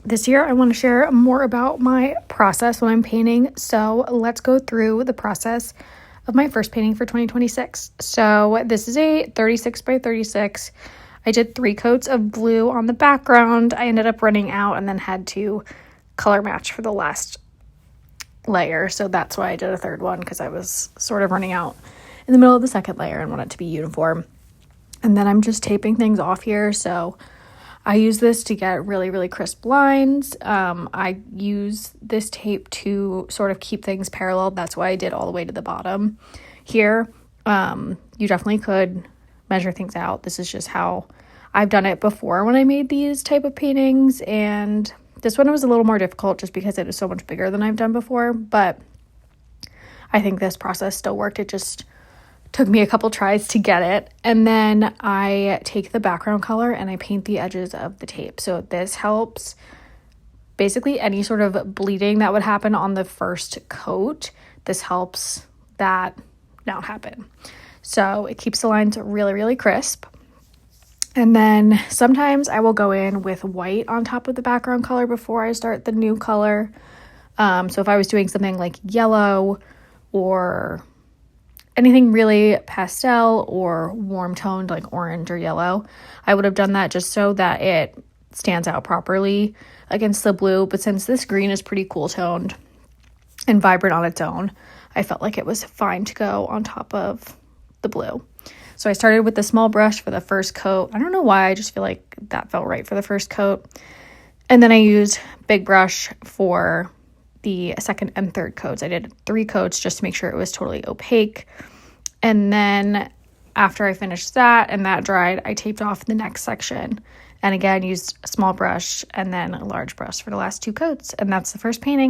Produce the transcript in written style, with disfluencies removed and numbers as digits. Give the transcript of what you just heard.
This year I want to share more about my process when I'm painting. So let's go through the process of my first painting for 2026. So this is a 36 by 36. I did 3 coats of blue on the background. I ended up running out and then had to color match for the last layer. So that's why I did a third one, because I was sort of running out in the middle of the second layer and want it to be uniform. And then I'm just taping things off here. So I use this to get really, really crisp lines. I use this tape to sort of keep things parallel. That's why I did all the way to the bottom here. You definitely could measure things out. This is just how I've done it before when I made these type of paintings. And this one was a little more difficult just because it was so much bigger than I've done before. But I think this process still worked. It just took me a couple tries to get it. And then I take the background color and I paint the edges of the tape. So this helps basically any sort of bleeding that would happen on the first coat. This helps that not happen. So it keeps the lines really, really crisp. And then sometimes I will go in with white on top of the background color before I start the new color. So if I was doing something like yellow or anything really pastel or warm toned like orange or yellow, I would have done that just so that it stands out properly against the blue. But since this green is pretty cool toned and vibrant on its own, I felt like it was fine to go on top of the blue. So I started with the small brush for the first coat. I don't know why, I just feel like that felt right for the first coat. And then I used big brush for the second and third coats. I did 3 coats just to make sure it was totally opaque. And then after I finished that and that dried, I taped off the next section. And again, used a small brush and then a large brush for the last 2 coats. And that's the first painting.